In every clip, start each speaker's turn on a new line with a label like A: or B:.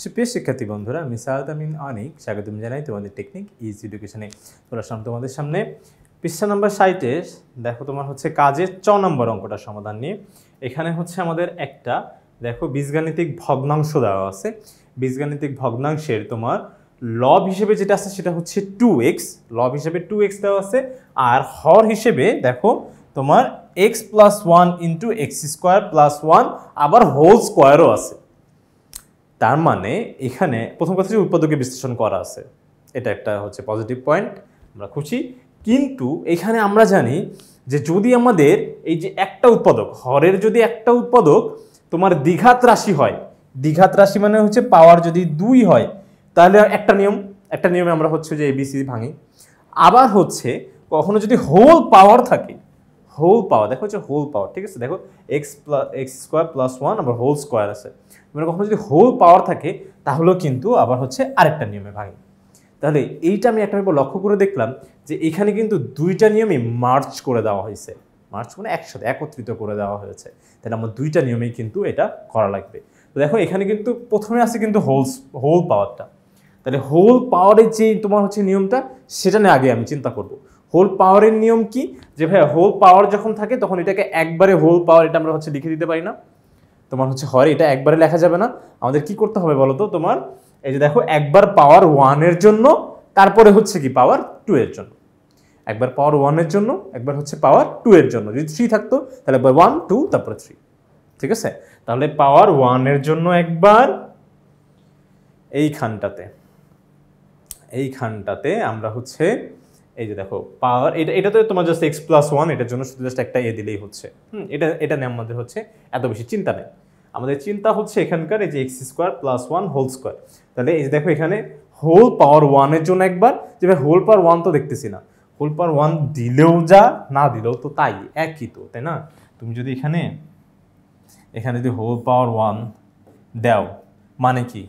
A: সুপ্রিয় শিক্ষার্থী বন্ধুরা, আমি সাউদ আমিন অনিক স্বাগতম জানাই তোমাদের টেকনিক ইজ এডুকেশনে। তোমাদের সামনে পৃষ্ঠা নাম্বার 60 দেখো তোমার হচ্ছে কাজের 6 নম্বর অঙ্কটা সমাধান নিয়ে। এখানে হচ্ছে আমাদের একটা দেখো বীজগাণিতিক ভগ্নাংশ দেওয়া আছে। বীজগাণিতিক ভগ্নাংশের তোমার লব হিসেবে যেটা আছে সেটা হচ্ছে 2x, লব হিসেবে 2x দেওয়া আছে। আর হর হিসেবে দেখো তোমার x + 1 * x² + 1 আবার হোল স্কোয়ারও আছে। তার মানে এখানে প্রথম কথা যে উৎপাদকে বিশ্লেষণ করা আছে, এটা একটা হচ্ছে পজিটিভ পয়েন্ট, আমরা খুশি। কিন্তু এখানে আমরা জানি যে যদি আমাদের এই যে একটা উৎপাদক হরের যদি একটা উৎপাদক তোমার দ্বিঘাত রাশি হয়, দ্বিঘাত রাশি মানে হচ্ছে পাওয়ার যদি 2 হয়, তাহলে একটা নিয়মে আমরা হচ্ছে যে ABC ভাঙি। আবার হচ্ছে কখনো যদি হোল পাওয়ার থাকে, হোল পাওয়ার দেখো হচ্ছে হোল পাওয়ার, ঠিক আছে, দেখো x² + 1 আবার হোল স্কোয়ার আছে, মানে কখনো যদি হোল পাওয়ার থাকে তাহলেও কিন্তু আবার হচ্ছে আরেকটা নিয়মে ভাঙি। তাহলে এইটা আমি একটা লক্ষ্য করে দেখলাম যে এখানে কিন্তু দুইটা নিয়মই মার্চ করে দেওয়া হয়েছে, মার্চ মানে একসাথে একত্রিত করে দেওয়া হয়েছে। তাহলে আমার দুইটা নিয়মেই কিন্তু এটা করা লাগবে। তো দেখো এখানে কিন্তু প্রথমে আছে কিন্তু হোল পাওয়ারটা, তাহলে হোল পাওয়ারের যে তোমার হচ্ছে নিয়মটা সেটা নিয়ে আগে আমি চিন্তা করব। হোল পাওয়ারের নিয়ম কি, যে ভাই হোল পাওয়ার যখন থাকে তখন এটাকে একবারে হোল পাওয়ার এটা আমরা হচ্ছে লিখে দিতে পারি না, তোমার হচ্ছে হরে এটা একবারে লেখা যাবে না। আমাদের কি করতে হবে বলো তো, তোমার এই যে দেখো একবার পাওয়ার 1 এর জন্য, তারপরে হচ্ছে কি পাওয়ার 2 এর জন্য, একবার পাওয়ার 1 এর জন্য, একবার হচ্ছে পাওয়ার 2 এর জন্য। যদি 3 থাকতো তাহলে 1 2 তারপরে 3, ঠিক আছে। তাহলে পাওয়ার 1 এর জন্য একবার এইখানটাতে আমরা হচ্ছে এই যে দেখো পাওয়ার এটাতে তোমার জাস্ট x + 1, এটার জন্য শুধু জাস্ট একটা দিলেই হচ্ছে। এটা নিয়ে আমাদের হচ্ছে এত বেশি চিন্তা নেই। আমাদের চিন্তা হচ্ছে এখানকার এই যে x² + 1 হোল স্কোয়ার। তাহলে এই যে দেখো এখানে হোল পাওয়ার 1 এর জন্য একবার, যে ভাই হোল পাওয়ার 1 তো দেখতেছি না, হোল পাওয়ার 1 দিলেও যা না দিলেও তো তাই, একই তো, তাই না? তুমি যদি এখানে যদি হোল পাওয়ার 1 দাও মানে কি,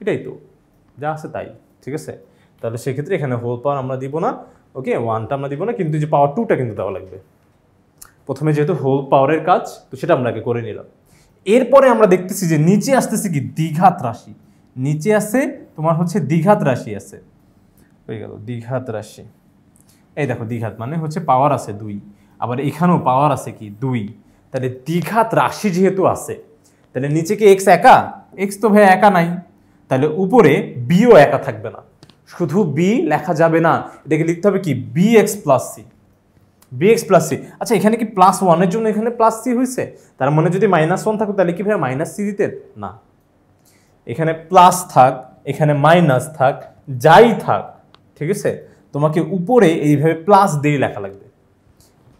A: এটাই তো যা আছে তাই, ঠিক আছে। তাহলে সেক্ষেত্রে এখানে হোল পাওয়ার আমরা দিব না, ওকে, 1টা আমরা দিব না, কিন্তু যে পাওয়ার 2টা কিন্তু দেওয়া লাগবে। প্রথমে যেহেতু হোল পাওয়ারের কাজ, তো সেটা আমরা আগে করে নিলাম। এরপরে আমরা দেখতেছি যে নিচে আসতেছে কি দ্বিঘাত রাশি, নিচে আছে তোমার হচ্ছে দ্বিঘাত রাশি আছে, হয়ে গেল দ্বিঘাত রাশি। এই দেখো দ্বিঘাত মানে হচ্ছে পাওয়ার আছে 2, আবার এখানেও পাওয়ার আছে কি 2। তাহলে দ্বিঘাত রাশি যেহেতু আছে, তাহলে নিচে কি এক্স একা, এক্স তো ভাই একা নাই, তাহলে উপরে বিও একা থাকবে না। শুধু বি লেখা যাবে না, এটাকে লিখতে হবে কি bx + c, bx + c। আচ্ছা এখানে কি +1 এর জন্য এখানে +c হয়েছে, তার মানে যদি -1 থাকতো তাহলে কি ভাই -c দিতেন না, এখানে প্লাস থাক এখানে মাইনাস থাক যাই থাক, ঠিক আছে, তোমাকে উপরে এইভাবে প্লাস দিয়ে লেখা লাগবে,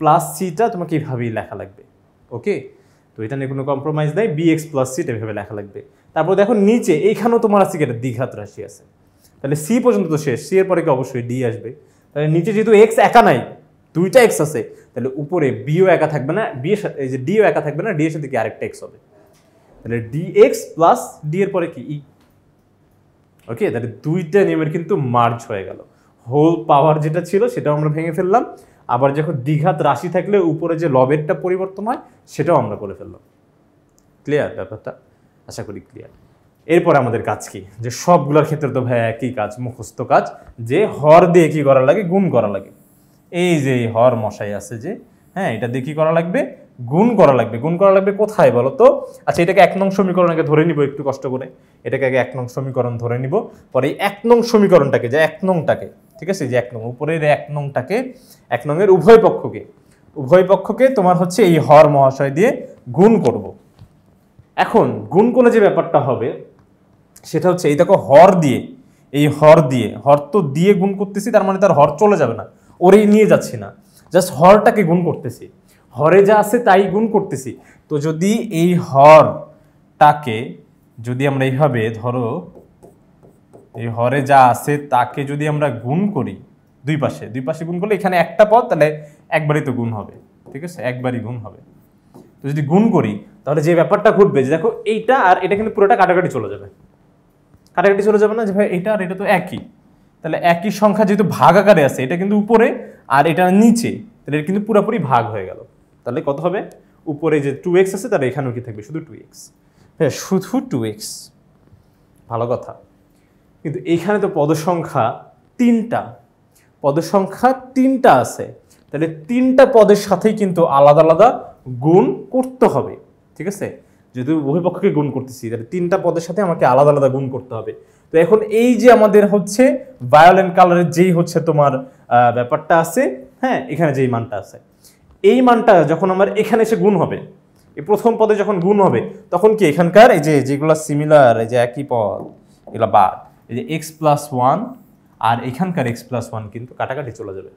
A: +cটা তোমাকে এইভাবেই লেখা লাগবে, ওকে। তো এটা নিয়ে কোনো কম্প্রোমাইজ নাই, bx + c এইভাবে লেখা লাগবে। তারপর দেখো নিচে এইখানেও তোমার আছে কি একটা দ্বিঘাত রাশি আছে, তাহলে c পর্যন্ত তো শেষ, c এর পরে কি অবশ্যই d আসবে। তাহলে নিচে যেহেতু x একা নাই, দুইটা x আছে, তাহলে উপরে bও একা থাকবে না, b এর সাথে এই যে dও একা থাকবে না, d এর সাথে কি আরেকটা x হবে, তাহলে dx + d এর পরে কি e, ওকে। তাহলে দুইটা নিয়মের কিন্তু মার্জ হয়ে গেল। হোল পাওয়ার যেটা ছিল সেটাও আমরা ভেঙে ফেললাম, আবার যখন দ্বিঘাত রাশি থাকলে উপরে যে লবেরটা পরিবর্তন হয় সেটাও আমরা করে ফেললাম। ক্লিয়ার ব্যাপারটা? আশা করি ক্লিয়ার। এরপর আমাদের কাজ কি, যে সবগুলোর ক্ষেত্রে তো ভাই একই কাজ, মুখস্থ কাজ, যে হর দিয়ে কি করা লাগে, গুণ করা লাগে। এই যে হর মশাই আছে যে, হ্যাঁ, এটা দিয়ে কি করা লাগবে, গুণ করা লাগবে। গুণ করা লাগবে কোথায় বলো তো? আচ্ছা এটাকে 1 নং সমীকরণ আগে ধরে নিব, একটু কষ্ট করে এটাকে আগে 1 নং সমীকরণ ধরে নিব, পরে 1 নং সমীকরণটাকে, যে 1 নংটাকে, ঠিক আছে, যে 1 নং উপরের 1 নংটাকে, 1 নংয়ের উভয় পক্ষকে তোমার হচ্ছে এই হর মহাশয় দিয়ে গুণ করব। এখন গুণ করলে যে ব্যাপারটা হবে সেটা হচ্ছে এই দেখো হর দিয়ে, এই হর তো দিয়ে গুণ করতেছি, তার মানে তার হর চলে যাবে না, ওরেই নিয়ে যাচ্ছি না, জাস্ট হরটাকে গুণ করতেছি, হরে যা আছে তাই গুণ করতেছি। তো যদি এই হরটাকে যদি আমরা এইভাবে ধরো, এই হরে যা আছে তাকে যদি আমরা গুণ করি দুই পাশে গুণ করলে এখানে একটা পদ, তাহলে একবারই তো গুণ হবে, ঠিক আছে, একবারই গুণ হবে। তো যদি গুণ করি তাহলে যে ব্যাপারটা ঘটবে, যে দেখো এইটা আর এটা কিন্তু পুরোটা কাটাকাটি চলে যাবে না, যে ভাই এটা আর এটা তো একই, তাহলে একই সংখ্যা যেহেতু ভাগ আকারে আছে, এটা কিন্তু উপরে আর এটা নিচে, তাহলে এটা কিন্তু পুরোপুরি ভাগ হয়ে গেল। তাহলে কত হবে, উপরে যে 2x আছে তাহলে এখানেও কি থাকবে, শুধু 2x, হ্যাঁ শুধু 2x, ভালো কথা। কিন্তু এইখানে তো পদ সংখ্যা 3টা, পদ সংখ্যা 3টা আছে, তাহলে 3টা পদের সাথেই কিন্তু আলাদা আলাদা গুণ করতে হবে, ঠিক আছে? যেহেতু উভয় পক্ষকে গুণ করতেছি, তাহলে 3টা পদের সাথে আমাকে আলাদা আলাদা গুণ করতে হবে। তো এখন এই যে আমাদের হচ্ছে ভায়োলেট কালারের যেই হচ্ছে তোমার ব্যাপারটা আছে, হ্যাঁ, এখানে যেই মানটা আছে, এই মানটা যখন আমার এখানে এসে গুণ হবে, এই প্রথম পদে যখন গুণ হবে, তখন কি এখানকার এই যে যেগুলো সিমিলার, এই যে একই পদ, এগুলো বাদ, এই যে x+1 আর এখানকার x+1 কিন্তু কাটাকাটি চলে যাবে,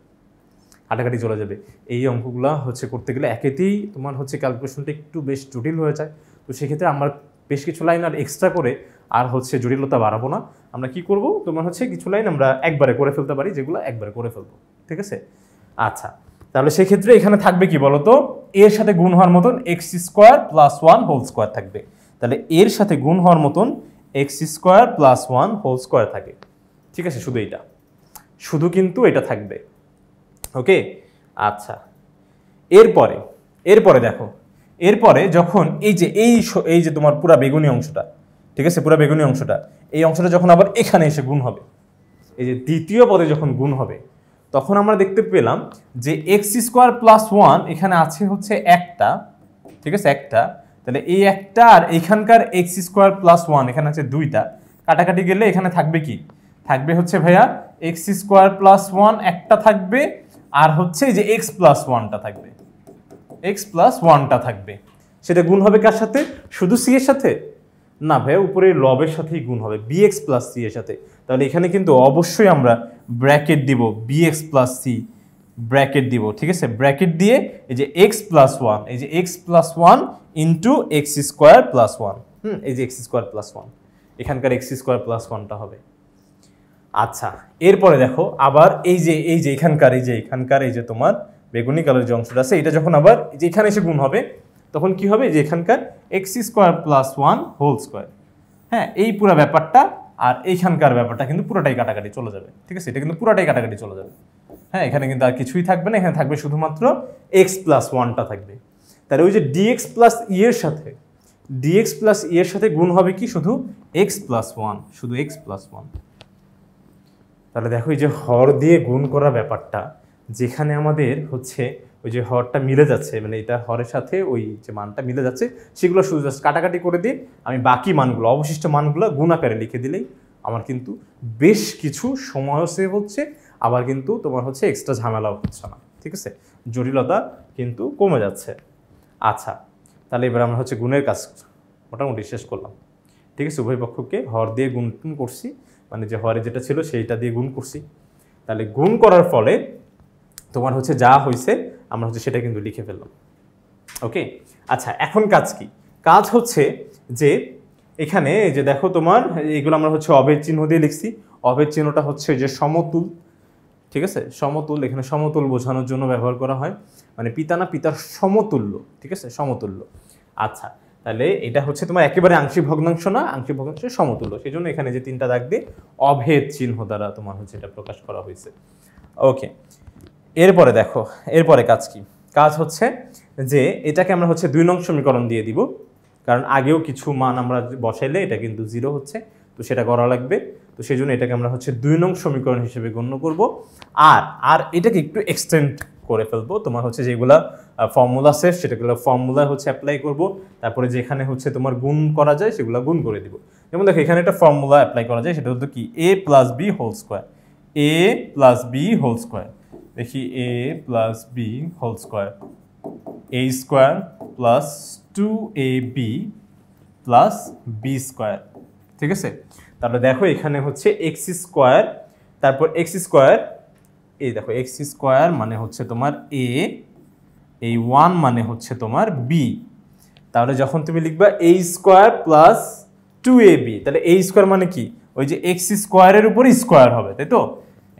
A: কাটাকাটি চলে যাবে। এই অঙ্কগুলো হচ্ছে করতে গেলে একেতেই তোমার হচ্ছে ক্যালকুলেশনটা একটু বেশ জটিল হয়ে যায়। তো সেক্ষেত্রে আমরা বেশ কিছু লাইন আর এক্সট্রা করে আর হচ্ছে জটিলতা বাড়াবো না। আমরা কি করব, তোমার হচ্ছে কিছু লাইন আমরা একবারে করে ফেলতে পারি, যেগুলো একবারে করে ফেলবো, ঠিক আছে? আচ্ছা, তাহলে সেক্ষেত্রে এখানে থাকবে কি বলতো, এর সাথে গুণ হওয়ার মতন x² + 1² থাকবে। তাহলে এর সাথে গুণ হওয়ার মতন x² + 1² থাকে, ঠিক আছে? শুধু এইটা, শুধু কিন্তু এটা থাকবে, ওকে? আচ্ছা, এরপরে দেখো, এরপরে যখন এই যে তোমার পুরা বেগুনি অংশটা, ঠিক আছে, পুরা বেগুনি অংশটা, এই অংশটা যখন আবার এখানে এসে গুণ হবে, এই যে দ্বিতীয় পদে যখন গুণ হবে, তখন আমরা দেখতে পেলাম যে x² + 1 এখানে আছে হচ্ছে একটা, ঠিক আছে, একটা। তাহলে এই একটা আর এখানকার x² + 1 এখানে আছে দুইটা, কাটাকাটি গেলে এখানে থাকবে কি, থাকবে হচ্ছে ভাইয়া x² + 1 একটা থাকবে, আর হচ্ছে এই যে x+1টা থাকবে, x+1টা থাকবে। সেটা গুণ হবে কার সাথে, শুধু c এর সাথে না ভাইয়া, উপরে লবের সাথেই গুণ হবে bx + c এর সাথে। তাহলে এখানে কিন্তু অবশ্যই আমরা ব্র্যাকেট দিব, bx + c ব্র্যাকেট দিব, ঠিক আছে? ব্র্যাকেট দিয়ে এই যে x+1, এই যে x+1 * x² + 1, এই যে x² + 1, এখানকার x² + 1টা হবে। আচ্ছা, এরপরে দেখো আবার এই যে এখানকার এই যে তোমার বেগুনি কালার যে অংশটা আছে, এটা যখন আবার যে এখানে এসে গুণ হবে, তখন কি হবে, যে এখানকার x² + 1², হ্যাঁ, এই পুরো ব্যাপারটা আর এইখানকার ব্যাপারটা কিন্তু পুরোটাই কাটাকাটি চলে যাবে, ঠিক আছে? এটা কিন্তু পুরোটাই কাটাকাটি চলে যাবে, হ্যাঁ, এখানে কিন্তু আর কিছুই থাকবে না, এখানে থাকবে শুধুমাত্র x+1টা থাকবে। তাহলে ওই যে dx + e এর সাথে গুণ হবে কি, শুধু x+1, শুধু x+1। তাহলে দেখো এই যে হর দিয়ে গুণ করা ব্যাপারটা, যেখানে আমাদের হচ্ছে ওই যে হরটা মিলে যাচ্ছে, মানে এটা হরের সাথে ওই যে মানটা মিলে যাচ্ছে, সেগুলো শুধু জাস্ট কাটাকাটি করে দিয়ে আমি বাকি মানগুলো, অবশিষ্ট মানগুলো গুণ আকারে লিখে দিলেই আমার কিন্তু বেশ কিছু সময়ও সেভ হচ্ছে, আবার কিন্তু তোমার হচ্ছে এক্সট্রা ঝামেলাও হচ্ছে না, ঠিক আছে? জটিলতা কিন্তু কমে যাচ্ছে। আচ্ছা, তাহলে এবার আমরা হচ্ছে গুণের কাজ মোটামুটি শেষ করলাম, ঠিক আছে? উভয় পক্ষকে হর দিয়ে গুণ করছি, মানে যে হরে যেটা ছিল সেইটা দিয়ে গুণ করছি। তাহলে গুণ করার ফলে তোমার হচ্ছে যা হয়েছে আমরা হচ্ছে সেটা কিন্তু লিখে ফেললাম, ওকে? আচ্ছা, এখন কাজ কি? কাজ হচ্ছে যে এখানে যে দেখো তোমার এগুলো আমরা হচ্ছে অভেদ চিহ্ন দিয়ে লিখছি। অভেদ চিহ্নটা হচ্ছে যে সমতুল, ঠিক আছে? সমতুল, এখানে সমতুল বোঝানোর জন্য ব্যবহার করা হয়, মানে পিতা না পিতার সমতুল্য, ঠিক আছে? সমতুল্য। আচ্ছা, তাহলে এটা হচ্ছে তোমার একেবারে আংশিক ভগ্নাংশ না, আংশিক ভগ্নাংশের সমতুল্য, সেই জন্য এখানে যে 3টা দাগ দিয়ে অভেদ চিহ্ন দ্বারা তোমার হচ্ছে এটা প্রকাশ করা হয়েছে, ওকে? এরপরে দেখো, এরপরে কাজ কি? কাজ হচ্ছে যে এটাকে আমরা হচ্ছে 2 নং সমীকরণ দিয়ে দিব, কারণ আগেও কিছু মান আমরা বসাইলে এটা কিন্তু 0 হচ্ছে, তো সেটা করা লাগবে। তো সেই জন্য এটাকে আমরা হচ্ছে 2 নং সমীকরণ হিসেবে গণ্য করব, আর এটাকে একটু এক্সটেন্ড করে ফেলবো। তোমার হচ্ছে যেগুলা ফর্মুলা আছে সেটাগুলো ফর্মুলা হচ্ছে অ্যাপ্লাই করব, তারপরে যেখানে হচ্ছে তোমার গুণ করা যায় সেগুলো গুণ করে দিব। যেমন দেখো এখানে একটা ফর্মুলা অ্যাপ্লাই করা যায়, সেটা হচ্ছে কি a + b whole square, a + b whole square, দেখি a + b whole square, a square plus 2ab plus b square, ঠিক আছে? তাহলে দেখো এখানে হচ্ছে x স্কয়ার, তারপর x স্কয়ার, এই দেখো x স্কয়ার মানে হচ্ছে তোমার a, এই 1 মানে হচ্ছে তোমার b। তাহলে যখন তুমি লিখবা a স্কয়ার প্লাস 2ab, তাহলে a স্কয়ার মানে কি, ওই যে x স্কয়ারের উপর স্কয়ার হবে, তাই তো?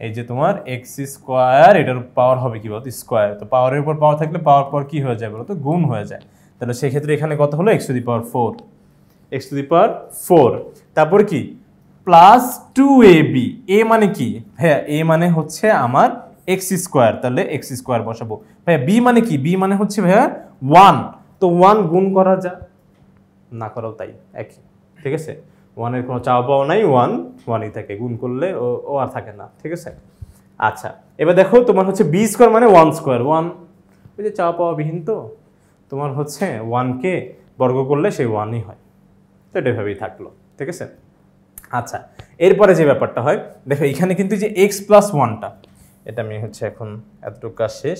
A: এই যে তোমার x স্কয়ার, এটার পাওয়ার হবে কি বলতো, স্কয়ার। তো পাওয়ারের উপর পাওয়ার থাকলে পাওয়ার পর কি হয়ে যায় বলতো, গুণ হয়ে যায়। তাহলে সেই ক্ষেত্রে এখানে কত হলো, x⁴, x⁴। তারপর কি প্লাস 2ab, a মানে কি ভাইয়া, a মানে হচ্ছে আমার x স্কয়ার, তাহলে x স্কয়ার বসাবো। ভাইয়া b মানে কি, b মানে হচ্ছে ভাইয়া 1, তো 1 গুণ করা যায় না, করাও তাই একই, ঠিক আছে? ওয়ানের কোনো চাওয়া পাওয়া নাই, ওয়ান ওয়ানই থাকে, গুণ করলে ও আর থাকে না, ঠিক আছে। আচ্ছা এবার দেখো তোমার হচ্ছে বি স্কোয়ার মানে ওয়ান স্কোয়ার, ওয়ান ওই যে চাওয়া পাওয়া বিহীন, তো তোমার হচ্ছে ওয়ানকে বর্গ করলে সেই ওয়ানই হয়, তো এটা এভাবেই থাকলো, ঠিক আছে। আচ্ছা এরপরে যে ব্যাপারটা হয় দেখো, এখানে কিন্তু যে এক্স প্লাস ওয়ানটা, এটা আমি হচ্ছে এখন এতটুকু কাজ শেষ।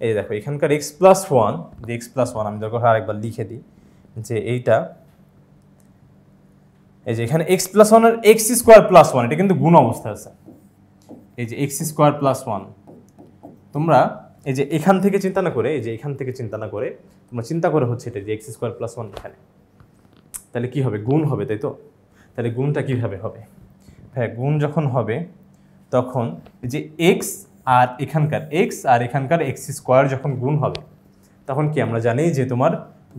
A: এই যে দেখো এখানকার এক্স প্লাস ওয়ান, যে এক্স প্লাস ওয়ান আমি দরকার আরেকবার লিখে দিই, যে এইটা এই যে এখানে এক্স প্লাস ওয়ান আর এক্স স্কোয়ার প্লাস ওয়ান, এটা কিন্তু গুণ অবস্থায় আছে। এই যে এক্স স্কোয়ার প্লাস ওয়ান, তোমরা এই যে এখান থেকে চিন্তা না করে, এই যে এখান থেকে চিন্তা না করে তোমরা চিন্তা করে হচ্ছে এটা যে এক্স স্কোয়ার প্লাস ওয়ান এখানে, তাহলে কি হবে, গুণ হবে, তাই তো। তাহলে গুণটা কিভাবে হবে, হ্যাঁ গুণ যখন হবে তখন যে এক্স আর এখানকার এক্স স্কোয়ার যখন গুণ হবে, তখন কি আমরা জানি যে তোমার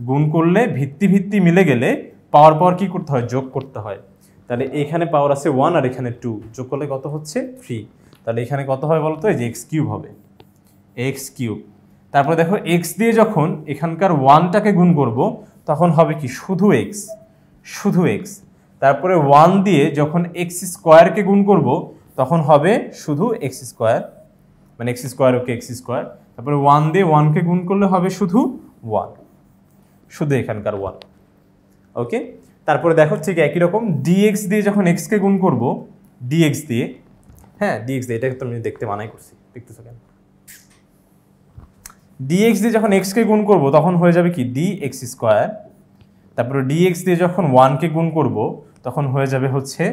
A: গুণ করলে ভিত্তি ভিত্তি মিলে গেলে পাওয়ার পাওয়ার কি করতে হয়, যোগ করতে হয়। তাহলে এখানে পাওয়ার আছে ওয়ান আর এখানে টু, যোগ করলে কত হচ্ছে, থ্রি। তাহলে এখানে কত হয় বলতো, এই যে এক্স কিউব হবে, এক্স কিউব। তারপরে দেখো এক্স দিয়ে যখন এখানকার ওয়ানটাকে গুণ করব তখন হবে কি, শুধু এক্স, শুধু এক্স। তারপরে ওয়ান দিয়ে যখন এক্স স্কোয়ারকে গুণ করব তখন হবে শুধু এক্স স্কোয়ার, মানে x square okay x square. তারপরে ওয়ান দিয়ে ওয়ানকে গুণ করলে হবে শুধু ওয়ান, শুধু এখানকার ওয়ান, ওকে। তারপরে দেখো ঠিক একই রকম ডিএক্স দিয়ে যখন এক্সকে গুণ করব, ডিএক্স দিয়ে, হ্যাঁ ডিএক্স দিয়ে, এটাকে তুমি দেখতে মানাই করছি, দেখতেছো কেন, ডিএক্স দিয়ে যখন এক্সকে গুণ করব তখন হয়ে যাবে কি ডি এক্স স্কোয়ার। তারপরে ডিএক্স দিয়ে যখন ওয়ানকে গুণ করব তখন হয়ে যাবে হচ্ছে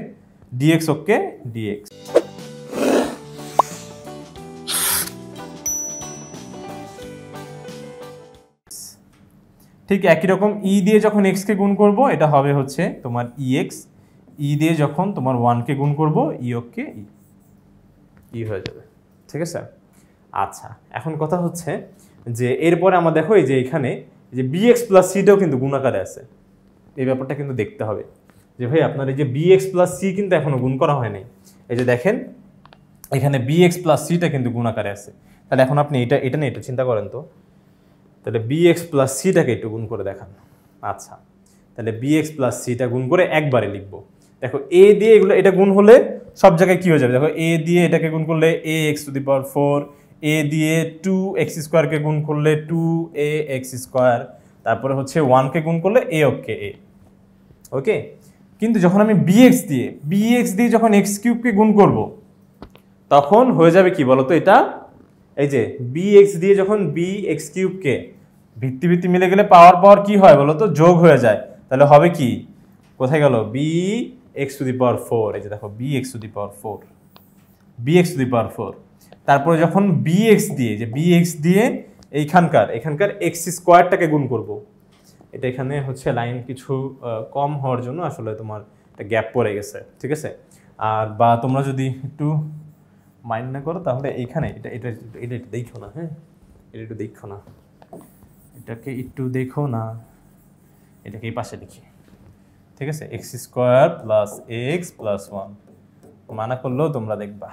A: ডিএক্স ওকে ডিএক্স। ঠিক একই রকম ই দিয়ে যখন এক্সকে গুণ করব এটা হবে হচ্ছে তোমার ইএক্স, ই দিয়ে যখন তোমার ওয়ানকে গুণ করব ই ওকে ই হয়ে যাবে, ঠিক আছে। আচ্ছা এখন কথা হচ্ছে যে এরপরে আমরা দেখো এই যে এখানে যে বিএক্স প্লাস সিটাও কিন্তু গুণাকারে আছে, এই ব্যাপারটা কিন্তু দেখতে হবে যে ভাই আপনার এই যে বিএক্স প্লাস সি কিন্তু এখনো গুণ করা হয় নাই। এই যে দেখেন এখানে বিএক্স প্লাস সিটা কিন্তু গুণাকারে আছে, তাহলে এখন আপনি এটা নিয়ে একটু চিন্তা করেন তো, তাহলে বিএক্স প্লাস সিটাকে একটু গুণ করে দেখান। আচ্ছা তাহলে বিএক্স প্লাস সিটা গুণ করে একবারে লিখবো। দেখো এ দিয়ে এগুলো এটা গুণ হলে সব জায়গায় কি হয়ে যাবে, দেখো এ দিয়ে এটাকে গুণ করলে এ এক্স টু দি পাওয়ার 4, এ দিয়ে 2x স্কোয়ারকে গুণ করলে 2ax স্কোয়ার, তারপরে হচ্ছে 1কে গুণ করলে এ ওকে এ, ওকে। কিন্তু যখন আমি বিএক্স দিয়ে যখন এক্স কিউবকে গুণ করব তখন হয়ে যাবে কি বলতো, এটা এই যে বিএক্স দিয়ে যখন বিএক্স কিউবকে ভিত্তি ভিত্তি মিলে গেলে পাওয়ার পাওয়ার কি হয় বলতো, যোগ হয়ে যায়। তাহলে হবে কি, কোথায় গেল b x to the power 4, এই যে দেখো b x to the power 4, b x to the power 4। তারপরে যখন বিএক্স দিয়ে এখানকার এক্স স্কোয়ারটাকে গুণ করব, এটা এখানে হচ্ছে লাইন কিছু কম হওয়ার জন্য আসলে তোমার একটা গ্যাপ পড়ে গেছে, ঠিক আছে। আর বা তোমরা যদি একটু মাইন্ড না করো তাহলে এইখানে এটা এটা এটা একটু দেখো না, হ্যাঁ এটা একটু দেখো না, এটাকে একটু দেখো না, এটাকে এই পাশে লিখি, ঠিক আছে। X square plus x plus 1 মানা করলেও তোমরা দেখবা,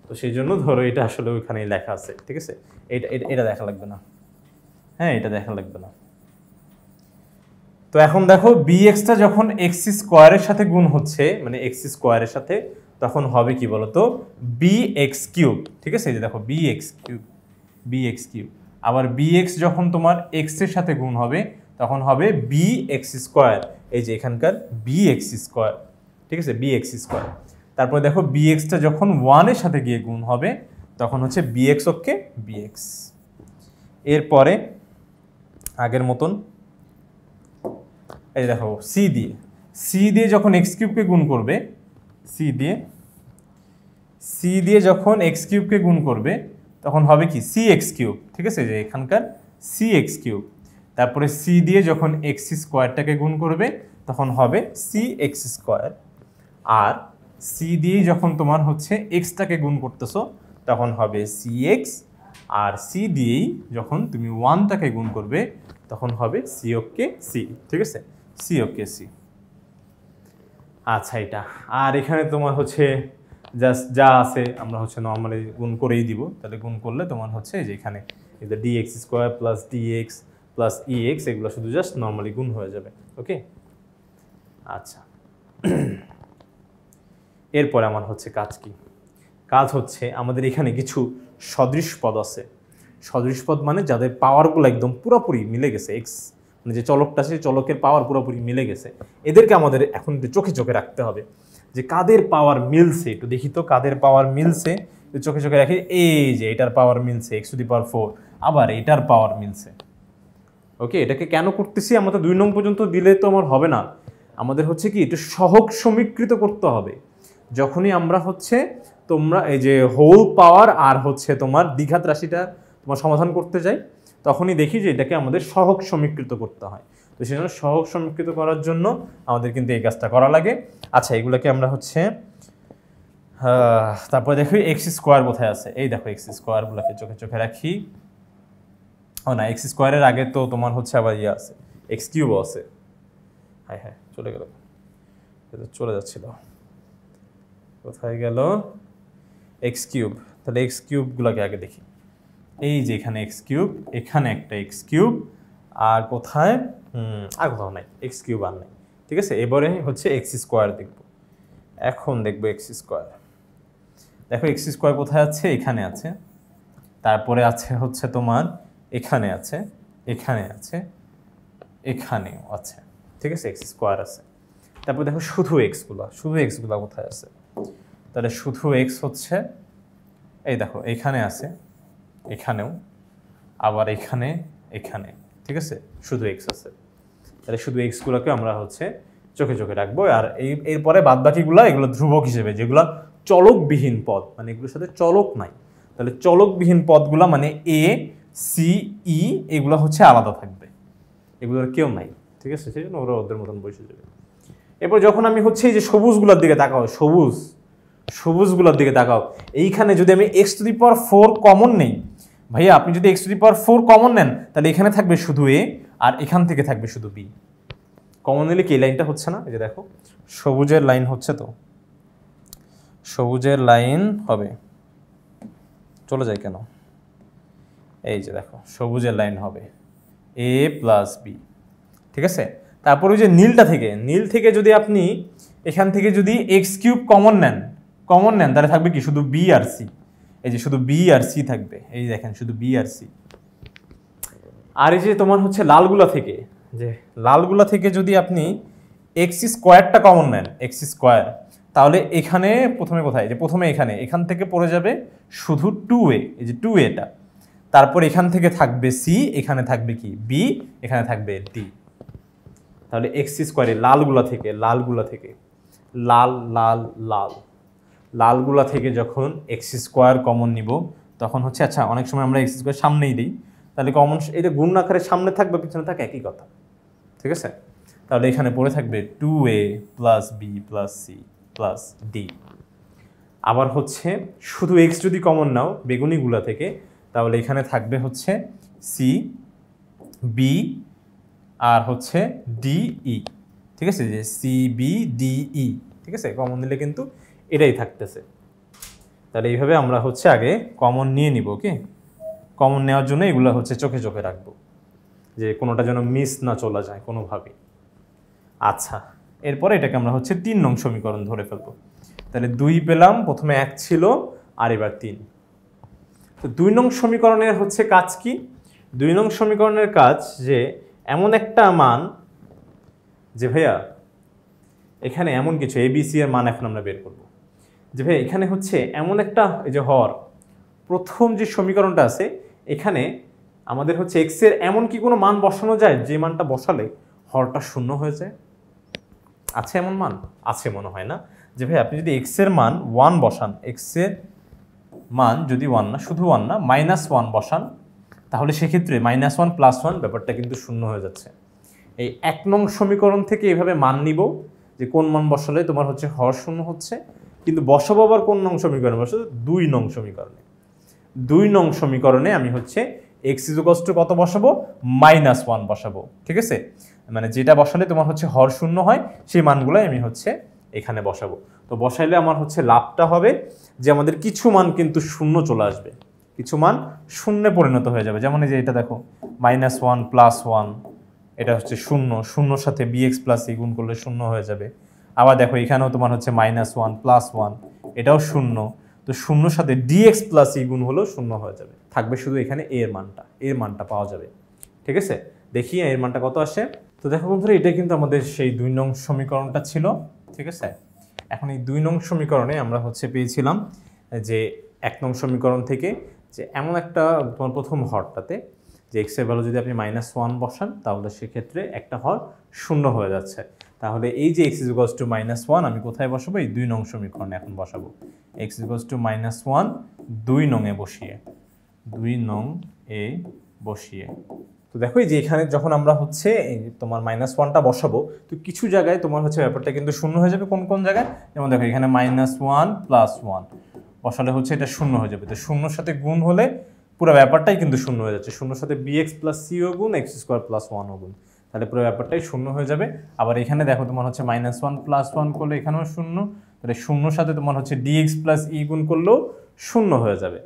A: তো সেই জন্য ধরো এটা আসলে ওইখানেই লেখা আছে, ঠিক আছে। এটা এটা দেখা লাগবে না, হ্যাঁ এটা দেখা লাগবে না। তো এখন দেখো বিএক্সটা যখন এক্স স্কোয়ারের সাথে গুণ হচ্ছে, মানে এক্স স্কোয়ারের সাথে, তখন হবে কি বলতো বিএক্স কিউব, ঠিক আছে। এই যে দেখো বিএক্স কিউব। আবার বিএক্স যখন তোমার এক্স এর সাথে গুণ হবে তখন হবে বিএক্স স্কোয়ার, এই যে এখানকার বিএক্স স্কোয়ার, ঠিক আছে, বিএক্স স্কোয়ার। তারপরে দেখো বিএক্সটা যখন 1 এর সাথে গিয়ে গুণ হবে তখন হচ্ছে বিএক্স ওকে বিএক্স। এরপরে আগের মতন এই দেখো সি দিয়ে যখন এক্স কিউবকে গুণ করবে, সি দিয়ে যখন এক্স কিউবকে গুণ করবে তখন হবে কি সি এক্স কিউব, ঠিক আছে, যে এখানকার সি এক্স কিউব। তারপরে সি দিয়ে যখন এক্স স্কোয়ারটাকে গুণ করবে তখন হবে সি এক্স স্কোয়ার। আর সি দিয়ে যখন তোমার হচ্ছে এক্সটাকে গুণ করতেছো তখন হবে সি এক্স। আর সি দিয়েই যখন তুমি 1টাকে গুণ করবে তখন হবে সি ওকে সি, ঠিক আছে, সি ওকে সি। আচ্ছা এটা আর এখানে তোমার হচ্ছে জাস্ট যা আছে আমরা হচ্ছে নর্মালি গুণ করেই দিব, তাহলে গুণ করলে তোমার হচ্ছে যে এখানে এটা d x square plus d x plus e x এগুলো শুধু জাস্ট নর্মালি গুণ হয়ে যাবে, ওকে। আচ্ছা এরপরে আমার হচ্ছে কাজ কি? কাজ হচ্ছে আমাদের এখানে কিছু সদৃশ পদ আছে। সদৃশ পদ মানে যাদের পাওয়ারগুলো একদম পুরোপুরি মিলে গেছে, এক্স মানে যে চলকটা সেই চলকের পাওয়ার পুরোপুরি মিলে গেছে, এদেরকে আমাদের এখন একটু চোখে চোখে রাখতে হবে যে কাদের পাওয়ার মিলছে। একটু দেখি তো কাদের পাওয়ার মিলছে, চোখে চোখে রাখি। এই যে এটার পাওয়ার মিলছে x⁴, আবার এটার পাওয়ার মিলছে। ওকে, এটাকে কেন করতেছি? আমরা তো 2 নং পর্যন্ত দিলে তো আমার হবে না, আমাদের হচ্ছে কি একটু সহগ সমীকৃত করতে হবে। যখনই আমরা হচ্ছে তোমরা এই যে হোল পাওয়ার আর হচ্ছে তোমার দ্বিঘাত রাশিটা তোমার সমাধান করতে যাই, তখনই দেখি যে এটাকে আমাদের সহগ সমীকৃত করতে হয়। তো সেজন্য সহগ সমীকৃত করার জন্য আমাদের কিন্তু এই কাজটা করা লাগে। আচ্ছা, এগুলোকে আমরা হচ্ছে তারপরে দেখি x² কোথায় আছে। এই দেখো x² গুলোকে চোখে চোখে রাখি। ও না, x² এর আগে তো তোমার হচ্ছে আবার ইয়ে আছে, x³ আছে। হ্যাঁ হ্যাঁ, চলে গেল, চলে যাচ্ছিল, কোথায় গেল x³। তাহলে x³ গুলোকে আগে দেখি। এই যে এখানে x³, এখানে একটা x³ আর কোথায় আর কোথাও নাই, x³ আর নাই। ঠিক আছে, এবারে হচ্ছে x² দেখব। এখন দেখবো x²। দেখো x² কোথায় আছে? এখানে আছে। তারপরে আছে হচ্ছে তোমার এখানে আছে, এখানে আছে, এখানেও আছে। ঠিক আছে, x² আছে। তারপর দেখো শুধু x গুলা কোথায় আছে? তাহলে শুধু x হচ্ছে এই দেখো এখানে আছে, এখানেও, আবার এখানে, এখানে। ঠিক আছে, শুধু x আছে। তাহলে শুধু x গুলোকে আমরা হচ্ছে চোখে চোখে রাখবো। আর এরপরে বাদ বাকিগুলো এগুলো ধ্রুবক হিসেবে, যেগুলো চলকবিহীন পদ, মানে এগুলোর সাথে চলক নাই, তাহলে চলকবিহীন পদগুলো মানে a, c, e এগুলো হচ্ছে আলাদা থাকবে, এগুলোর কেউ নাই। ঠিক আছে, সেই জন্য ওরা ওদের মতন বসে যাবে। এরপর যখন আমি হচ্ছে এই যে সবুজগুলোর দিকে তাকাও, সবুজগুলোর দিকে তাকাও, এইখানে যদি আমি x⁴ কমন নেই, ভাইয়া আপনি যদি x⁴ কমন নেন তাহলে এখানে থাকবে শুধু a আর এখান থেকে থাকবে শুধু b। কমন নিলে কি লাইনটা হচ্ছে না? এই যে দেখো সবুজের লাইন হচ্ছে, তো সবুজের লাইন হবে, চলে যায় কেন? এই যে দেখো সবুজের লাইন হবে a + b। ঠিক আছে, তারপর ওই যে নীল থেকে যদি আপনি এখান থেকে যদি x³ কমন নেন তাহলে থাকবে কি? শুধু b আর c। এই যে শুধু b আর c থাকবে, এই দেখেন শুধু b আর c। আর এই যে তোমার হচ্ছে লালগুলা থেকে যদি আপনি x² কমন নেন, x², তাহলে এখানে প্রথমে কোথায়? যে প্রথমে এখান থেকে পড়ে যাবে শুধু 2a, এই যে 2aটা। তারপর এখান থেকে থাকবে c, এখানে থাকবে কি? b, এখানে থাকবে d। তাহলে x² লালগুলা থেকে লালগুলা থেকে যখন x² কমন নিব তখন হচ্ছে, আচ্ছা অনেক সময় আমরা x² সামনেই দিই, তাহলে কমন এটা গুণ আকারে সামনে থাকবে পিছনে থাকে একই কথা। ঠিক আছে, তাহলে এখানে পড়ে থাকবে 2a + b + c + d। আবার হচ্ছে শুধু x যদি কমন নাও বেগুনিগুলা থেকে, তাহলে এখানে থাকবে হচ্ছে c, b আর হচ্ছে ডি ই। ঠিক আছে, যে সি, বি, ডি, ই। ঠিক আছে, কমন নিলে কিন্তু এটাই থাকতেছে। তাহলে এইভাবে আমরা হচ্ছে আগে কমন নিয়ে নিব। কি কমন নেওয়ার জন্য এগুলো হচ্ছে চোখে চোখে রাখবো, যে কোনোটা যেন মিস না চলা যায় কোনোভাবে। আচ্ছা, এরপরে এটাকে আমরা হচ্ছে 3 নং সমীকরণ ধরে ফেলবো। তাহলে 2 পেলাম, প্রথমে 1 ছিল আর এবার 3। তো 2 নং সমীকরণের হচ্ছে কাজ কি? 2 নং সমীকরণের কাজ যে এমন একটা মান, যে ভাইয়া এখানে এমন কিছু ABC এর মান এখন আমরা বের করব, যে ভাইয়া এখানে হচ্ছে এমন একটা, এই যে হর, প্রথম যে সমীকরণটা আছে এখানে আমাদের হচ্ছে x এর এমন কি কোনো মান বসানো যায় যে মানটা বসালে হরটা 0 হয়ে যায়? আছে এমন মান? আছে মনে হয় না। যে ভাই আপনি যদি x এর মান 1 বসান, x এর মান যদি 1 না, শুধু 1 না, -1 বসান, তাহলে সেক্ষেত্রে -1 + 1 ব্যাপারটা কিন্তু 0 হয়ে যাচ্ছে। এই 1 নং সমীকরণ থেকে এইভাবে মান নিব যে কোন মান বসালে তোমার হচ্ছে হর 0 হচ্ছে, কিন্তু বসাবো আবার কোন নং সমীকরণে? বসাবো 2 নং সমীকরণে। 2 নং সমীকরণে আমি হচ্ছে x = কত বসাবো? -1 বসাবো। ঠিক আছে, মানে যেটা বসালে তোমার হচ্ছে হর 0 হয় সেই মানগুলোই আমি হচ্ছে এখানে বসাবো। তো বসাইলে আমার হচ্ছে লাভটা হবে যে আমাদের কিছু মান কিন্তু 0 চলে আসবে, কিছু মান 0-এ পরিণত হয়ে যাবে। যেমন এই যে এটা দেখো -1 + 1, এটা হচ্ছে 0, 0-র সাথে bx + c গুণ করলে 0 হয়ে যাবে। আবার দেখো এখানেও তোমার হচ্ছে -1 +1, এটাও শূন্য। তো শূন্যর সাথে dx প্লাস ই গুণ হলেও শূন্য হয়ে যাবে, থাকবে শুধু এখানে এর মানটা পাওয়া যাবে। ঠিক আছে, দেখি এর মানটা কত আসে। তো দেখো বন্ধুরা, এটা কিন্তু আমাদের সেই 2 নং সমীকরণটা ছিল। ঠিক আছে, এখন এই 2 নং সমীকরণে আমরা হচ্ছে পেয়েছিলাম যে 1 নং সমীকরণ থেকে যে এমন একটা তোমার প্রথম হরটাতে যে x এর ভ্যালু যদি আপনি -1 বসান তাহলে সেক্ষেত্রে একটা হর শূন্য হয়ে যাচ্ছে। তাহলে এই যে x = -1 আমি কোথায় বসাবো? এই 2 নং সমীকরণে এখন বসাবো। x = -1 2 নং এ বসিয়ে, 2 নং এ বসিয়ে। তো দেখো এই যে এখানে যখন আমরা হচ্ছে তোমার -1টা বসাবো, তো কিছু জায়গায় তোমার হচ্ছে ব্যাপারটা কিন্তু শূন্য হয়ে যাবে। কোন কোন জায়গায়? যেমন দেখো এখানে -1 +1 বসালে হচ্ছে এটা শূন্য হয়ে যাবে। তো শূন্যর সাথে গুণ হলে পুরো ব্যাপারটাই কিন্তু শূন্য হয়ে যাচ্ছে। শূন্যর সাথে bx + c ও গুণ, x² + 1 ও গুণ, তাহলে পুরো ব্যাপারটাই শূন্য হয়ে যাবে। আবার এখানে দেখো তোমার হচ্ছে -1 +1 করলে এখানেও শূন্য, তাহলে শূন্যর সাথে তোমার হচ্ছে dx + e গুণ করলেও শূন্য হয়ে যাবে।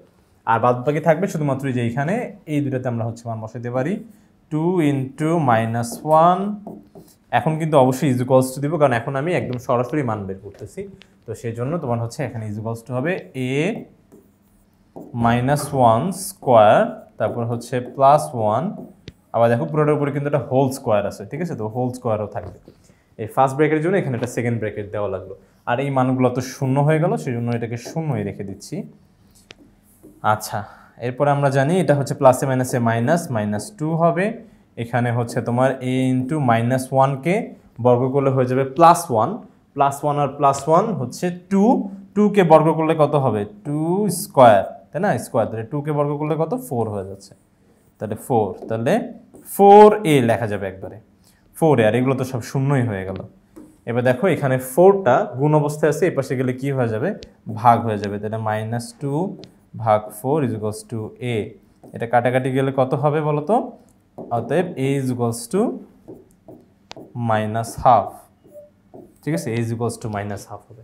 A: আর বাদ বাকি থাকবে শুধুমাত্র যে এইখানে এই দুটাতে আমরা হচ্ছে মান বসাতে পারি 2 × -1। এখন কিন্তু অবশ্যই ইকুয়ালস টু দিব, কারণ এখন আমি একদম সরাসরি মান বের করতেছি। তো সেই জন্য তোমার হচ্ছে এখানে ইকুয়ালস টু হবে a -1² তারপর হচ্ছে +1। আবার দেখো পুরোটার উপরে কিন্তু একটা হোল স্কোয়ার আছে। ঠিক আছে, তো হোল স্কোয়ারও থাকবে। এই ফার্স্ট ব্র্যাকেটের জন্য এখানে একটা সেকেন্ড ব্র্যাকেট দেওয়া লাগলো। আর এই মানগুলো তো শূন্য হয়ে গেল, সেই জন্য এটাকে শূন্যই রেখে দিচ্ছি। আচ্ছা, এরপরে আমরা জানি এটা হচ্ছে প্লাসে মাইনাসে -2 হবে। এখানে হচ্ছে তোমার a × -1 কে বর্গ করলে হয়ে যাবে +1, +1 আর +1 হচ্ছে 2, 2 কে বর্গ করলে কত হবে? 2², তাই না? স্কোয়ার, তাহলে 2 কে বর্গ করলে কত? 4 হয়ে যাচ্ছে। তাহলে 4, তাহলে 4a লেখা যাবে একবারে, 4a। আর এগুলো তো সব শূন্যই হয়ে গেল। এবার দেখো এখানে 4টা গুণ অবস্থায় আছে, এই পাশে গেলে কি হয়ে যাবে? ভাগ হয়ে যাবে। তাহলে -2 ভাগ 4 = a। এটা কাটাকাটি গেলে কত হবে বলো তো? অতএব a = -1/2। ঠিক আছে, a = -1/2 হবে।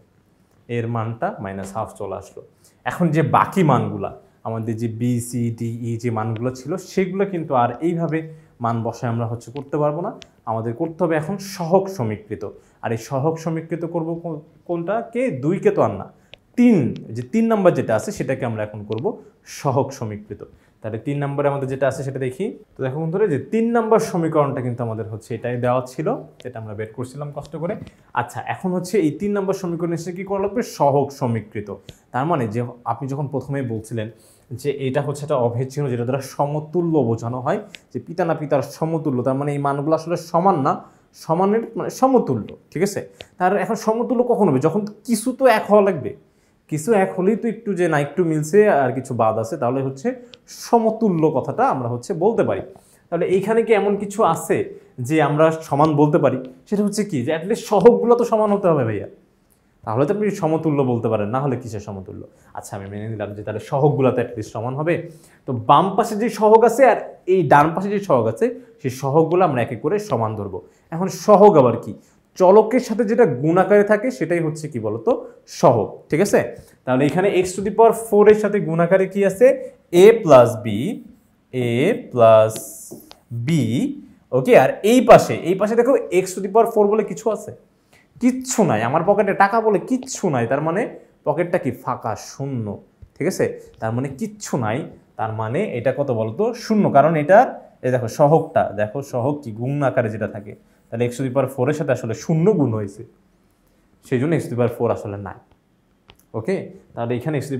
A: এর মানটা -1/2 চলে আসলো। এখন যে বাকি মানগুলা আমাদের যে b c d e যে মানগুলো ছিল সেগুলো কিন্তু আর এইভাবে মান বসায় আমরা হচ্ছে করতে পারবো না। আমাদের করতে হবে এখন সহগ সমীকৃত। আর এই সহগ সমীকৃত করব কোনটা? কে 2 কে তো আর না, 3, যে 3 নাম্বার যেটা আছে সেটাকে আমরা এখন করব সহগ সমীকৃত। তাহলে 3 নম্বরে আমাদের যেটা আছে সেটা দেখি। তো দেখো বন্ধুরা, যে 3 নম্বর সমীকরণটা কিন্তু আমাদের হচ্ছে এটাই দেওয়া ছিল, যেটা আমরা বের করছিলাম কষ্ট করে। আচ্ছা, এখন হচ্ছে এই 3 নম্বর সমীকরণে এসে কি করা লাগবে? সহগ সমীকৃত। তার মানে যে আপনি যখন প্রথমেই বলছিলেন যে এটা হচ্ছে একটা অভেদ চিহ্ন যেটা দ্বারা সমতুল্য বোঝানো হয়, যে পিতা না পিতার সমতুল্য, তার মানে এই মানগুলো আসলে সমান না, সমানের মানে সমতুল্য। ঠিক আছে, তার এখন সমতুল্য কখন হবে? যখন কিছু তো এক হওয়া লাগবে, কিছু এক হলেই তো একটু যে না একটু মিলছে আর কিছু বাদ আছে, তাহলে হচ্ছে সমতুল্য কথাটা আমরা হচ্ছে বলতে পারি। তাহলে এইখানে কি এমন কিছু আছে যে আমরা সমান বলতে পারি? সেটা হচ্ছে কি, যে অ্যাটলিস্ট সহগগুলো তো সমান হতে হবে ভাইয়া, তাহলে তো আপনি সমতুল্য বলতে পারেন, না হলে কিসের সমতুল্য? আচ্ছা, আমি মেনে নিলাম যে তাহলে সহগগুলো তো অ্যাটলিস্ট সমান হবে। তো বাম পাশে যে সহগ আছে আর এই ডান পাশে যে সহগ আছে সেই সহগগুলো আমরা এক এক করে সমান ধরবো। এখন সহগ আবার কি? চলকের সাথে যেটা গুণ আকারে থাকে সেটাই হচ্ছে কি বলতো? সহগ। ঠিক আছে, তাহলে এখানে x⁴ এর সাথে গুণ আকারে কি আছে? a + b। ওকে, আর এই পাশে দেখো x⁴ বলে কিছু আছে? কিচ্ছু নাই। আমার পকেটে টাকা বলে কিচ্ছু নাই, তার মানে পকেটটা কি? ফাঁকা, শূন্য। ঠিক আছে, তার মানে কিচ্ছু নাই, তার মানে এটা কত বলতো? শূন্য। কারণ এটা এই দেখো সহগটা, দেখো সহগ কি? গুণ আকারে যেটা থাকে, তাহলে x⁴ এর সাথে আসলে শূন্য গুণ হয়েছে, সেই জন্য x⁴ আসলে নাই। ওকে, তাহলে এখানে x⁴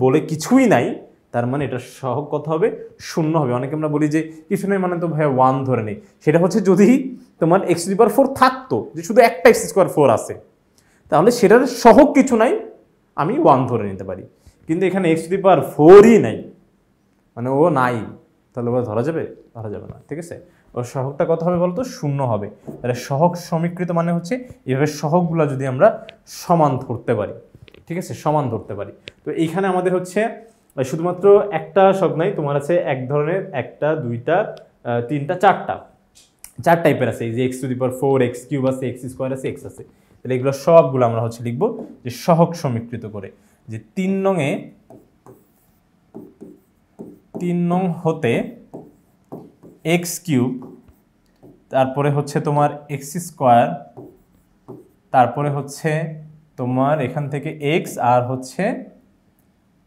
A: বলে কিছুই নাই, তার মানে এটা সহগ কত হবে? শূন্য হবে। অনেকে আমরা বলি যে কিছু নেই মানে তো ভাইয়া 1 ধরে নেই, সেটা হচ্ছে যদি তোমার x⁴ থাকতো, যে শুধু একটা x⁴ আছে, তাহলে সেটার সহগ কিছু নাই, আমি 1 ধরে নিতে পারি। কিন্তু এখানে x⁴ নাই, মানে ও নাই, তাহলে ও ধরা যাবে? ধরা যাবে না। ঠিক আছে, ওর সহগটা কত হবে বলতো? শূন্য হবে। তাহলে সহগ সমীকৃত মানে হচ্ছে এভাবে সহগগুলো যদি আমরা সমান ধরতে পারি। ঠিক আছে, সমান ধরতে পারি। তো এইখানে আমাদের হচ্ছে শুধুমাত্র একটা সহগ নাই, তোমার আছে এক ধরনের, একটা, দুইটা, তিনটা, চার টাইপের আছে। এই যে x⁴, x³ আছে, x² আছে, x আছে। তাহলে এগুলো সবগুলো আমরা হচ্ছে লিখবো যে সহগ সমীকৃত করে, যে 3 নং হতে x³ তারপরে হচ্ছে তোমার x² তারপরে হচ্ছে তোমার এখান থেকে এক্স আর হচ্ছে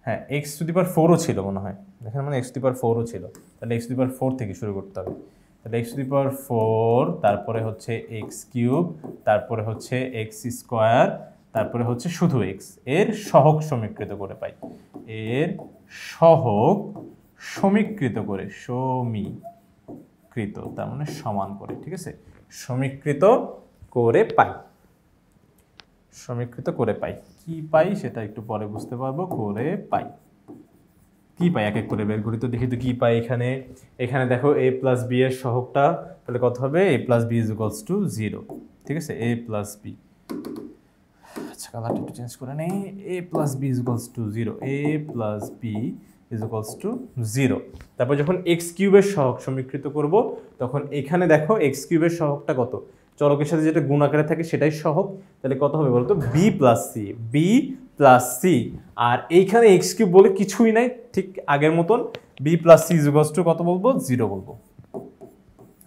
A: হ্যাঁ এক্স টু দি পাওয়ার 4ও ছিল মনে হয়, এখানে মানে এক্স টু দি পাওয়ার 4ও ছিল, তাহলে এক্স টু দি পাওয়ার 4 থেকে শুরু করতে হবে। তাহলে এক্স টু দি পাওয়ার 4, তারপরে হচ্ছে এক্স কিউব, তারপরে হচ্ছে এক্স স্কোয়ার, তারপরে হচ্ছে শুধু এক্স, এর সহগ সমীকৃত করে পাই, এর সহগ সমীকৃত করে, সমীকৃত তার মানে সমান করে, ঠিক আছে, সমীকৃত করে পাই, সমীকৃত করে পাই। কি পাই সেটা একটু পরে বুঝতে পারবো, করে পাই কি পাই এক এক করে বের করি তো, দেখি তো কি পাই এখানে। এখানে দেখো a প্লাস বি এর সহগটা তাহলে কত হবে, a plus b is equals to 0, ঠিক আছে, a প্লাস বি, আচ্ছা কালারটা একটু চেঞ্জ করে নেই, a plus b is equals to 0, a plus b is equals to 0। তারপর যখন এক্স কিউবের সহগ সমীকৃত করব তখন এখানে দেখো এক্স কিউবের সহগটা কত, চলকের সাথে যেটা গুণ আকারে থাকে সেটাই সহগ, তাহলে কত হবে বলতো, B plus C, B plus C. আর এইখানে এক্স কিউব বলে কিছুই নাই, ঠিক আগের মতন B plus C is equals to কত বলবো, 0 বলবো,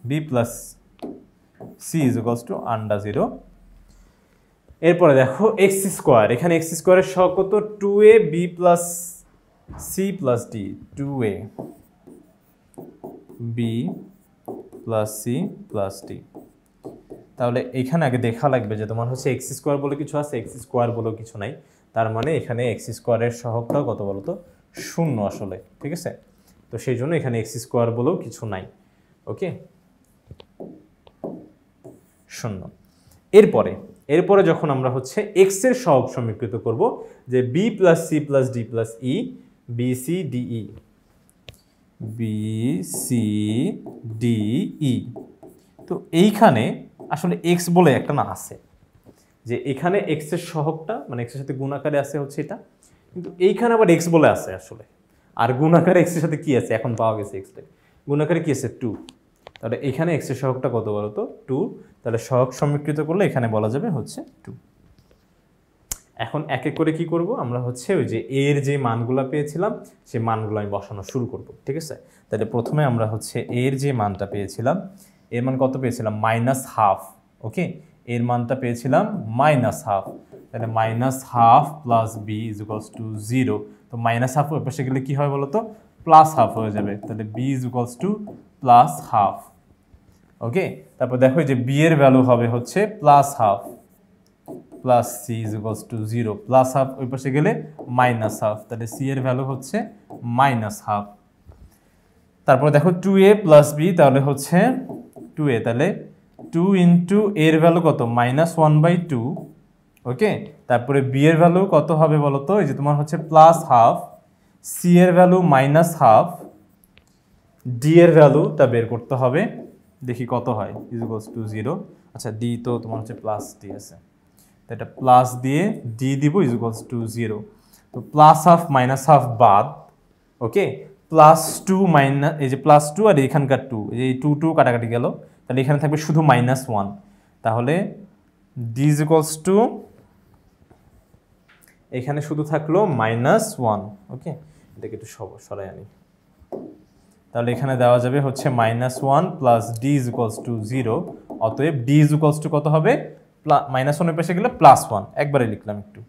A: B plus C is equals to under 0। এরপরে দেখো এক্স স্কোয়ার, এখানে এক্স স্কোয়ারের সহগ কত, 2a b plus C plus d, 2a b plus C plus d. তাহলে এখানে আগে দেখা লাগবে যে তোমার হচ্ছে এক্স স্কোয়ার বলে কিছু আছে, এক্স স্কোয়ার বলেও কিছু নাই, তার মানে এখানে এক্স স্কোয়ারের সহগটাও কত বলো তো, 0 আসলে, ঠিক আছে, তো সেই জন্য এখানে এক্স স্কোয়ার বলেও কিছু নাই, ওকে 0। এরপরে যখন আমরা হচ্ছে এক্স এর সহগ সমীকৃত করব, যে B plus C plus D plus E, B C D E, B C D E, তো এইখানে আসলে এক্স বলে একটা না আছে, যে এখানে এক্স এর সহগটা মানে এক্স এর সাথে গুণ আকারে আছে হচ্ছে এটা, কিন্তু এইখানে আবার এক্স বলে আছে আসলে, আর গুণ আকারে এক্স এর সাথে কি আছে এখন পাওয়া গেছে, এক্স টা গুণ আকারে কি আছে 2, তাহলে এখানে এক্স এর সহগটা কত বলো তো 2, তাহলে সহগ সমীকৃত করলে এখানে বলা যাবে হচ্ছে 2। এখন এক এক করে কি করব আমরা, হচ্ছে ওই যে এর যে মানগুলো পেয়েছিলাম সেই মানগুলো আমি বসানো শুরু করব, ঠিক আছে। তাহলে প্রথমে আমরা হচ্ছে এর যে মানটা পেয়েছিলাম, এর মান কত পেয়েছিলাম, -12, ওকে, এর মানটা পেয়েছিলাম -12, তাহলে -12 plus b is equals to 0, তো -12 ওই পাশে গেলে কি হয় বলো তো, +12 হয়ে যাবে, তাহলে b is equals to +12, okay. তারপর দেখো যে বি এর ভ্যালু হবে হচ্ছে +12 plus C is equals to 0, +12 ওই পাশে গেলে -12, তাহলে সি এর ভ্যালু হচ্ছে -12। তারপরে দেখো 2a প্লাস বি, তাহলে হচ্ছে 2a, তাহলে 2 ইন্টু এর ভ্যালু কত, -1/2, ওকে। তারপরে বি এর ভ্যালু কত হবে বলো তো, এই যে তোমার হচ্ছে +12, সি এর ভ্যালু -12, ডি এর ভ্যালুটা বের করতে হবে, দেখি কত হয়, ইজ ইকুয়ালস টু 0, আচ্ছা ডি তো তোমার হচ্ছে প্লাস ডি আছে, তো এটা প্লাস দিয়ে ডি দিব ইজ ইকুয়ালস টু 0, তো +12 -12 বাদ, ওকে, +2 মাইনাস, এই যে +2 আর এখানকার 2, এই 2 কাটাকাটি গেল, তাহলে এখানে থাকবে শুধু -1, তাহলে ডি ইজ ইকুয়ালস টু, এখানে শুধু থাকলো -1, ওকে, এটাকে একটু সরাই আনি, তাহলে এখানে দেওয়া যাবে হচ্ছে -1 plus D is equals to 0, অতএব ডি ইজ ইকুয়ালস টু কত হবে, -1 এর পাশে গেলে +1, একবারে লিখলাম একটু,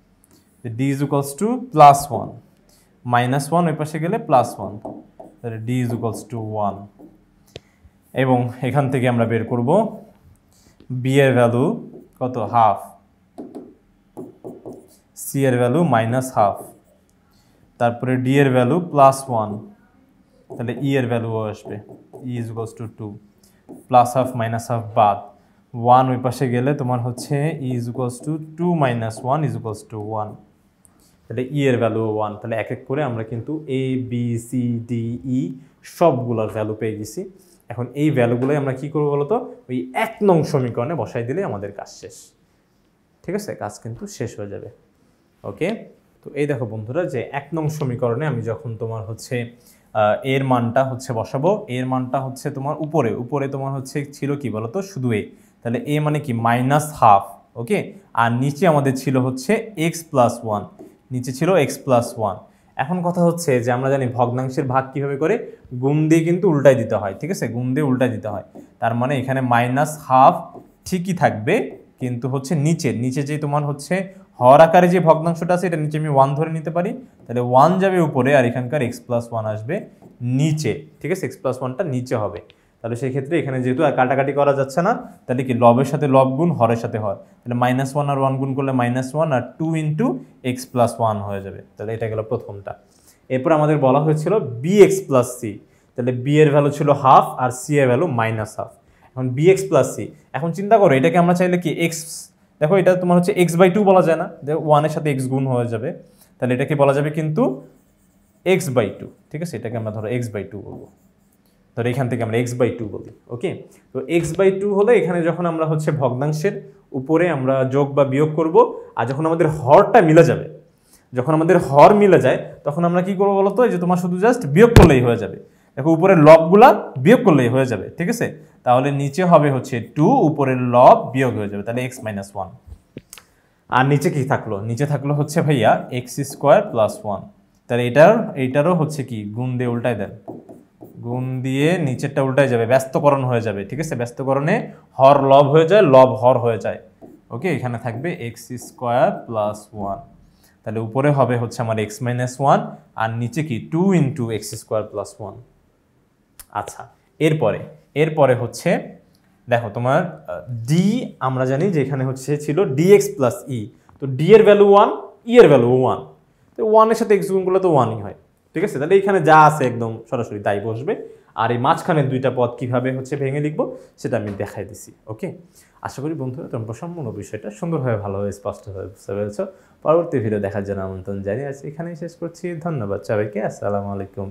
A: ডি ইজ ইকুয়ালস টু +1, -1 ওই পাশে গেলে +1, তাহলে ডি ইজ ইকুয়ালস টু 1। এবং এখান থেকে আমরা বের করব বি এর ভ্যালু কত, হাফ, সি এর ভ্যালু -12, তারপরে ডি এর ভ্যালু +1, তাহলে ই এর ভ্যালু আসবে, ই ইজ ইকুয়ালস টু 2, +12 -12 বাদ, 1 ওই পাশে গেলে তোমার হচ্ছে E is equals to 2 - 1 is equals to 1, তাহলে ই এর ভ্যালু 1। তাহলে এক এক করে আমরা কিন্তু এ বি সি ডি ই সবগুলোর ভ্যালু পেয়ে গেছি। এখন এই ভ্যালুগুলোই আমরা কি করবো বলতো, ওই 1 নং সমীকরণে বসাই দিলে আমাদের কাজ শেষ, ঠিক আছে, কাজ কিন্তু শেষ হয়ে যাবে, ওকে। তো এই দেখো বন্ধুরা, যে 1 নং সমীকরণে আমি যখন তোমার হচ্ছে এর মানটা হচ্ছে বসাবো, এর মানটা হচ্ছে তোমার উপরে তোমার হচ্ছে ছিল কি বলতো, শুধু এ, তাহলে এ মানে কি -12, ওকে, আর নিচে আমাদের ছিল হচ্ছে x+1, নিচে ছিল x+1। এখন কথা হচ্ছে যে আমরা জানি ভগ্নাংশের ভাগ কিভাবে করে, গুণ দিয়ে কিন্তু উল্টাই দিতে হয়, ঠিক আছে, গুণ দিয়ে উল্টাই দিতে হয়, তার মানে এখানে -12 ঠিকই থাকবে, কিন্তু হচ্ছে নিচে যে তোমার হচ্ছে হর আকারে যে ভগ্নাংশটা আছে এটা নিচে আমি 1 ধরে নিতে পারি, তাহলে 1 যাবে উপরে আর এখানকার x প্লাস 1 আসবে নিচে, ঠিক আছে, x প্লাস 1টা নিচে হবে। তাহলে সেই ক্ষেত্রে এখানে যেহেতু আর কাটাকাটি করা যাচ্ছে না, তাহলে কি লবের সাথে লব গুণ হরের সাথে হর, তাহলে -1 আর 1 গুণ করলে -1 আর 2 ইন্টু এক্স প্লাস 1 হয়ে যাবে। তাহলে এটা গেল প্রথমটা। এরপর আমাদের বলা হয়েছিল bx প্লাস সি, তাহলে b এর ভ্যালু ছিল হাফ আর c এর ভ্যালু -হাফ। এখন bx প্লাস সি, এখন চিন্তা করো এটাকে আমরা চাইলে কি x, দেখো এটা তোমার হচ্ছে x/2 বলা যায় না, যে 1 এর সাথে x গুণ হয়ে যাবে, তাহলে এটাকে বলা যাবে কিন্তু x/2, ঠিক আছে, এটাকে আমরা ধরো x/2 বলবো, ধরো এখান থেকে আমরা x/2 বলি। ওকে, তো x/2 হলে এখানে যখন আমরা হচ্ছে ভগ্নাংশের উপরে আমরা যোগ বা বিয়োগ করব, আর যখন আমাদের হরটা মিলে যাবে, যখন আমাদের হর মিলে যায় তখন আমরা কি করবো বলতো, এই যে তোমার শুধু জাস্ট বিয়োগ করলেই হয়ে যাবে, দেখো উপরের লবগুলা বিয়োগ করলেই হয়ে যাবে, ঠিক আছে। তাহলে নিচে হবে হচ্ছে 2, উপরের লব বিয়োগ হয়ে যাবে, তাহলে x-1। আর নিচে কি থাকলো, নিচে থাকলো হচ্ছে ভাইয়া x² প্লাস 1, তাহলে এইটারও হচ্ছে কি গুণ দিয়ে উল্টায় দেন, গুণ দিয়ে নিচেরটা উল্টায় যাবে, ব্যস্তকরণ হয়ে যাবে, ঠিক আছে, ব্যস্তকরণে হর লব হয়ে যায়, লব হর হয়ে যায়। ওকে, এখানে থাকবে x² প্লাস 1, তাহলে উপরে হবে হচ্ছে আমার x-1 আর নিচে কি 2 ইন্টু x² প্লাস 1। আচ্ছা, এরপরে হচ্ছে দেখো তোমার ডি, আমরা জানি যে এখানে হচ্ছে ছিল dx প্লাস ই, তো ডি এর ভ্যালু 1, ই এর ভ্যালু 1, তো 1 এর সাথে x গুণ করলে তো 1ই হয়, ঠিক আছে। তাহলে এখানে যা আছে একদম সরাসরি তাই বসবে, আর এই মাঝখানের দুইটা পদ কিভাবে হচ্ছে ভেঙে লিখবো সেটা আমি দেখাই দিছি। ওকে, আশা করি বন্ধুরা তোমরা সম্পূর্ণ বিষয়টা সুন্দরভাবে ভালোভাবে স্পষ্টভাবে বুঝতে পেরেছো। পরবর্তী ভিডিও দেখার জন্য আমন্ত্রণ জানিয়ে আছি এখানেই শেষ করছি। ধন্যবাদ সবাইকে, আসসালামু আলাইকুম।